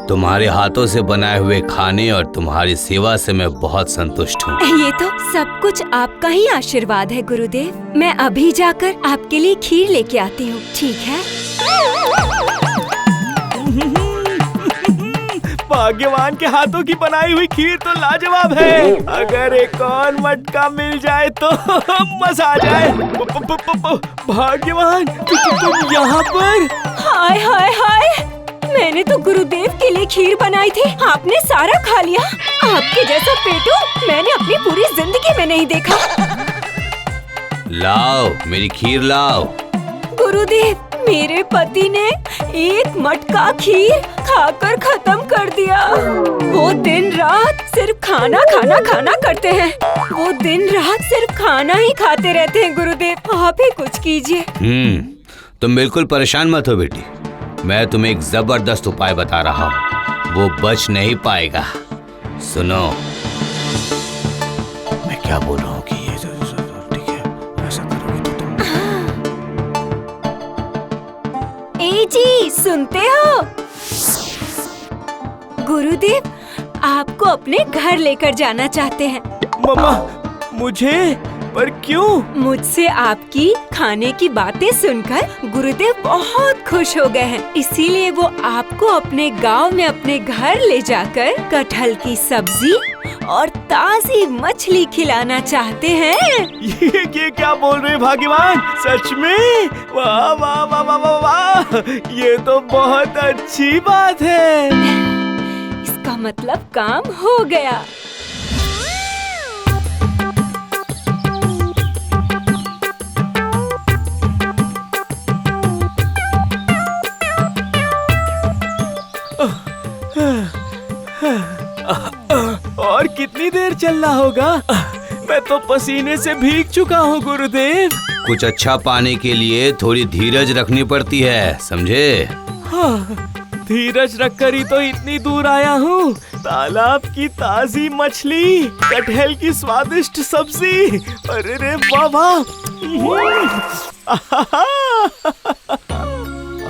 तुम्हारे हाथों से बनाए हुए खाने और तुम्हारी सेवा से मैं बहुत संतुष्ट हूँ। ये तो सब कुछ आपका ही आशीर्वाद है गुरुदेव। मैं अभी जाकर आपके लिए खीर लेके आती हूँ, ठीक है? भाग्यवान के हाथों की बनाई हुई खीर तो लाजवाब है। अगर एक और मटका मिल जाए तो मजा आ जाए। भाग्यवान तुम यहाँ पर? हाय हाय हाय, मैंने तो गुरुदेव के लिए खीर बनाई थी, आपने सारा खा लिया। आपके जैसा पेटू मैंने अपनी पूरी जिंदगी में नहीं देखा। लाओ मेरी खीर लाओ। गुरुदेव, मेरे पति ने एक मटका खीर खाकर खत्म कर दिया। वो दिन रात सिर्फ खाना खाना खाना करते हैं। वो दिन रात सिर्फ खाना ही खाते रहते हैं। गुरुदेव, आप ही कुछ कीजिए। तुम बिल्कुल परेशान मत हो बेटी, मैं तुम्हें एक जबरदस्त उपाय बता रहा हूँ, वो बच नहीं पाएगा। सुनो, मैं क्या बोल रहा हूँ कि ये ठीक है, ऐसा करोगे तो तुम। ए जी, सुनते हो? गुरुदेव आपको अपने घर लेकर जाना चाहते हैं। मम्मा, मुझे? पर क्यों? मुझसे आपकी खाने की बातें सुनकर गुरुदेव बहुत खुश हो गए हैं, इसीलिए वो आपको अपने गांव में अपने घर ले जाकर कटहल की सब्जी और ताज़ी मछली खिलाना चाहते हैं। ये क्या बोल रहे भाग्यवान? सच में? वाह वाह वाह वाह वाह वाह, ये तो बहुत अच्छी बात है। इसका मतलब काम हो गया। और कितनी देर चलना होगा? मैं तो पसीने से भीग चुका हूँ गुरुदेव। कुछ अच्छा पाने के लिए थोड़ी धीरज रखनी पड़ती है, समझे? हाँ, धीरज रखकर ही तो इतनी दूर आया हूँ। तालाब की ताज़ी मछली, कटहल की स्वादिष्ट सब्जी, अरे रे वाह वाह।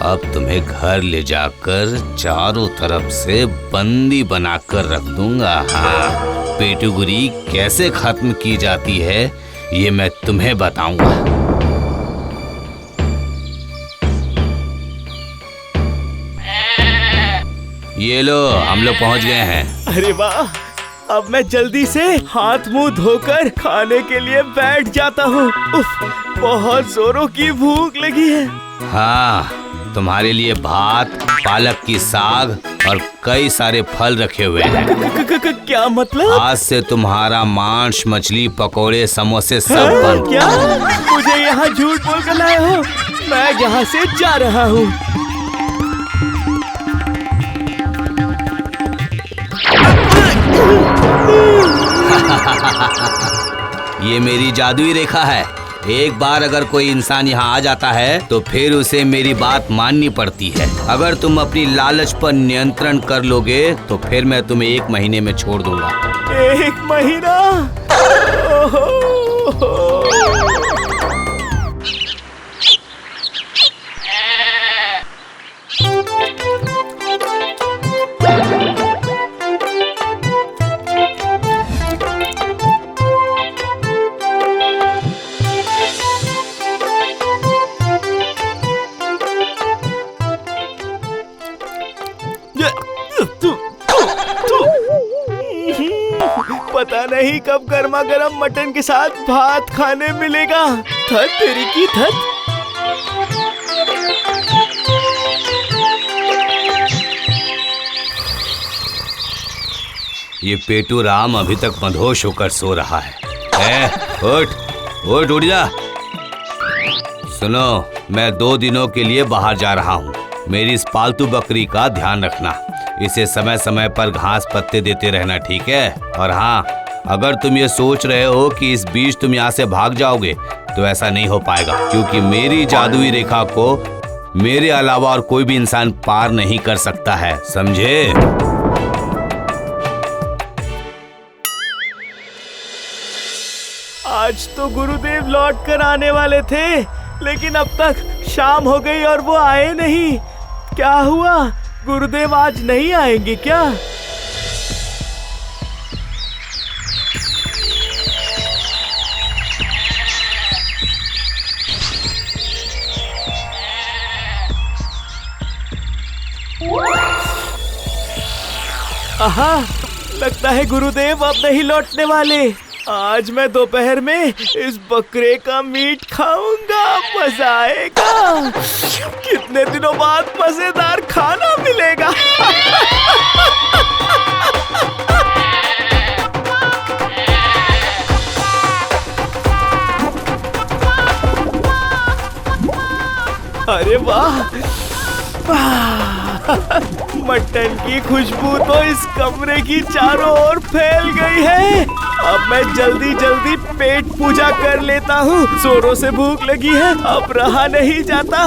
अब तुम्हें घर ले जाकर चारों तरफ से बंदी बनाकर रख दूंगा। हाँ, पेटुगुरी कैसे खत्म की जाती है ये मैं तुम्हें बताऊंगा। ये लो, हम लोग पहुंच गए हैं। अरे वाह, अब मैं जल्दी से हाथ मुंह धोकर खाने के लिए बैठ जाता हूँ। बहुत जोरों की भूख लगी है। हाँ, तुम्हारे लिए भात, पालक की साग और कई सारे फल रखे हुए हैं। क्या मतलब? आज से तुम्हारा मांस, मछली, पकोड़े, समोसे सब बंद। क्या? मुझे यहाँ झूठ बोल कर लाए हो? मैं यहाँ से जा रहा हूँ। ये मेरी जादुई रेखा है। एक बार अगर कोई इंसान यहाँ आ जाता है तो फिर उसे मेरी बात माननी पड़ती है। अगर तुम अपनी लालच पर नियंत्रण कर लोगे तो फिर मैं तुम्हें 1 महीने में छोड़ दूंगा। 1 महीना? पता नहीं कब गर्मा गर्म मटन के साथ भात खाने मिलेगा। थक तेरी की थक। ये पेटू राम अभी तक मदहोश होकर सो रहा है। उठ उठ जा। सुनो, मैं 2 दिनों के लिए बाहर जा रहा हूँ। मेरी इस पालतू बकरी का ध्यान रखना। इसे समय समय पर घास पत्ते देते रहना, ठीक है? और हाँ, अगर तुम ये सोच रहे हो कि इस बीच तुम यहाँ से भाग जाओगे तो ऐसा नहीं हो पाएगा, क्योंकि मेरी जादुई रेखा को मेरे अलावा और कोई भी इंसान पार नहीं कर सकता है, समझे? आज तो गुरुदेव लौट कर आने वाले थे, लेकिन अब तक शाम हो गई और वो आए नहीं। क्या हुआ? गुरुदेव आज नहीं आएंगे क्या? आहा, लगता है गुरुदेव अब नहीं लौटने वाले। आज मैं दोपहर में इस बकरे का मीट खाऊंगा, मजा आएगा। कितने दिनों बाद मजेदार खाना मिलेगा। अरे वाह, मटन की खुशबू तो इस कमरे की चारों ओर फैल गई है। अब मैं जल्दी जल्दी पेट पूजा कर लेता हूँ। जोरों से भूख लगी है, अब रहा नहीं जाता।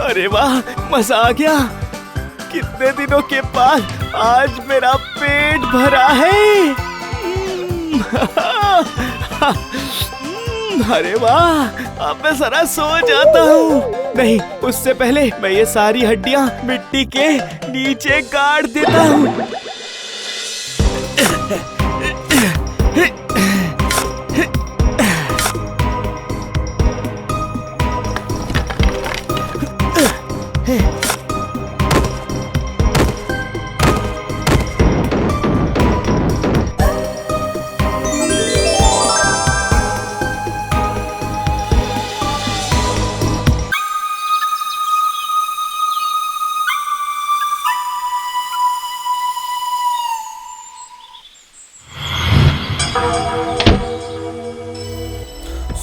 अरे वाह, मजा आ गया। कितने दिनों के बाद आज मेरा पेट भरा है। अरे वाह, अब मैं जरा सो जाता हूँ। नहीं, उससे पहले मैं ये सारी हड्डियाँ मिट्टी के नीचे गाड़ देता हूँ।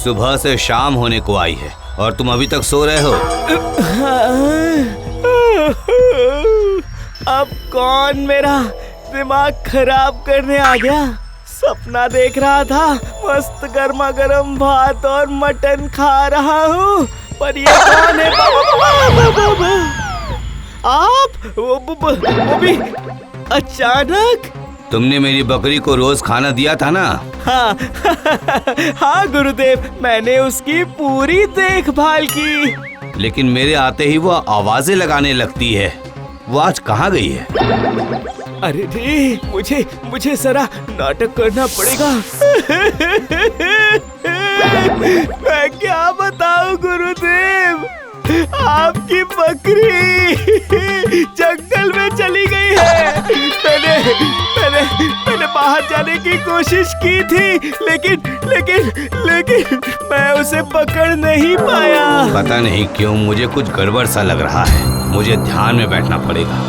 सुबह से शाम होने को आई है और तुम अभी तक सो रहे हो। अब कौन मेरा दिमाग खराब करने आ गया? सपना देख रहा था, मस्त गर्मा गर्म भात और मटन खा रहा हूँ, पर ये कौन है? आप वो भी अचानक? तुमने मेरी बकरी को रोज खाना दिया था ना? हाँ हाँ गुरुदेव, मैंने उसकी पूरी देखभाल की। लेकिन मेरे आते ही वो आवाजें लगाने लगती है। वो आज कहाँ गई है? अरे रे, मुझे जरा नाटक करना पड़ेगा। मैं क्या बताऊं गुरुदेव, आपकी बकरी जंगल में चली गई है। मैंने बाहर जाने की कोशिश की थी, लेकिन मैं उसे पकड़ नहीं पाया। पता नहीं क्यों मुझे कुछ गड़बड़ सा लग रहा है। मुझे ध्यान में बैठना पड़ेगा।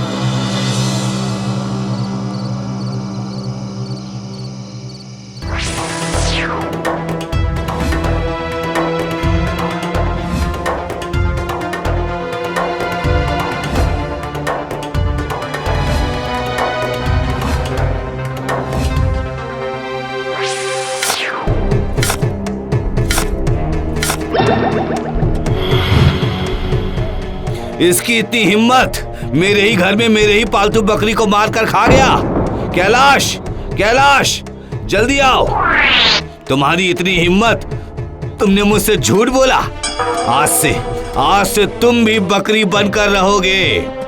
इसकी इतनी हिम्मत, मेरे ही घर में मेरे ही पालतू बकरी को मारकर खा गया। कैलाश, जल्दी आओ। तुम्हारी इतनी हिम्मत, तुमने मुझसे झूठ बोला। आज से तुम भी बकरी बनकर रहोगे।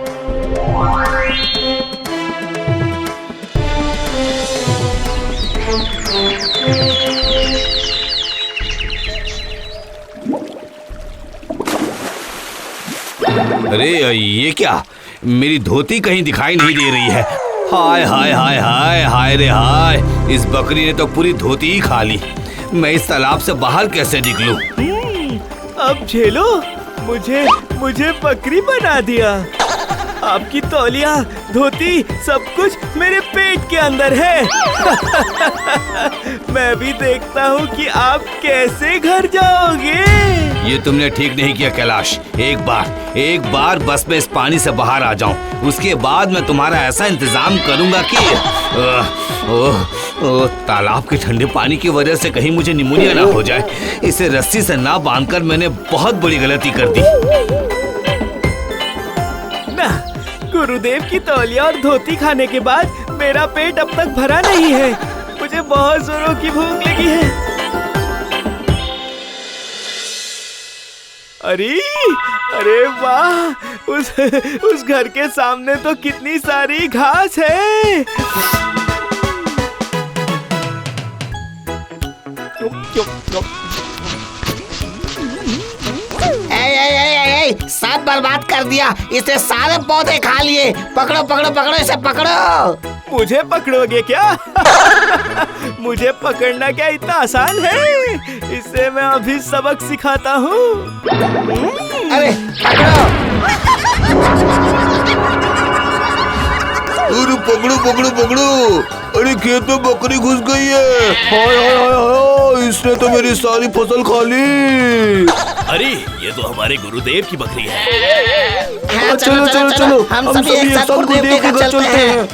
अरे ये क्या, मेरी धोती कहीं दिखाई नहीं दे रही है। हाय हाय हाय हाय हाय रे हाय, इस बकरी ने तो पूरी धोती ही खा ली। मैं इस तालाब से बाहर कैसे निकलूं? अब झेलो, मुझे बकरी बना दिया। आपकी तौलिया, धोती, सब कुछ मेरे पेट के अंदर है। मैं भी देखता हूँ कि आप कैसे घर जाओगे। ये तुमने ठीक नहीं किया कैलाश। एक बार बस मैं इस पानी से बाहर आ जाऊं, उसके बाद मैं तुम्हारा ऐसा इंतजाम करूंगा कि ओ, तालाब के ठंडे पानी की वजह से कहीं मुझे निमोनिया ना हो जाए। इसे रस्सी से ना बांधकर मैंने बहुत बड़ी गलती कर दी। ना, गुरुदेव की तौलिया और धोती खाने के बाद मेरा पेट अब तक भरा नहीं है। मुझे बहुत जोरों की भूख लगी है। अरे वाह, उस घर के सामने तो कितनी सारी घास है। सब बर्बाद कर दिया। इसे सारे पौधे खा लिए। पकड़ो पकड़ो पकड़ो, इसे पकड़ो। मुझे पकड़ोगे क्या? मुझे पकड़ना क्या इतना आसान है? इसे मैं अभी सबक सिखाता हूँ। अरे पकड़ो। अरे पकड़ो पकड़ो पकड़ो। अरे खेत में बकरी घुस गई है। हाय हाय हाय हाय, इसने तो मेरी सारी फसल खा ली। अरे ये तो हमारे गुरुदेव की बकरी है। हाँ, चलो चलो चलो, हम सभी एक साथ गुरुदेव के घर चलते हैं।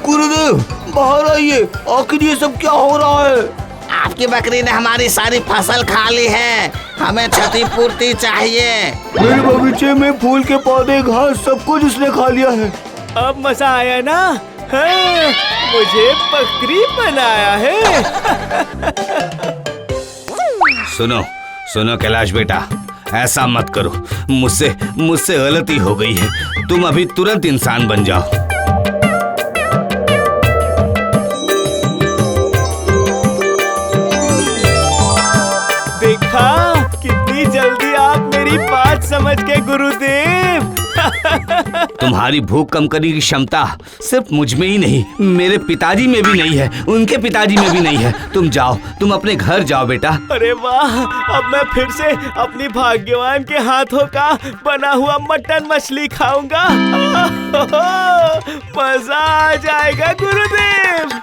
गुरुदेव बाहर आइए, आखिर ये सब क्या हो रहा है? आपकी बकरी ने हमारी सारी फसल खा ली है। हमें क्षतिपूर्ति चाहिए। मेरे बगीचे में फूल के पौधे, घास, सब कुछ उसने खा लिया है। अब मजा आया ना? हाँ, मुझे बकरी बनाया है। सुनो सुनो कैलाश बेटा, ऐसा मत करो। मुझसे गलती हो गई है। तुम अभी तुरंत इंसान बन जाओ। देखा, कितनी जल्दी आप मेरी बात समझ गए गुरुदेव। तुम्हारी भूख कम करने की क्षमता सिर्फ मुझ में ही नहीं, मेरे पिताजी में भी नहीं है, उनके पिताजी में भी नहीं है। तुम जाओ, तुम अपने घर जाओ बेटा। अरे वाह, अब मैं फिर से अपनी भाग्यवान के हाथों का बना हुआ मटन मछली खाऊंगा। मजा आ जाएगा गुरुदेव।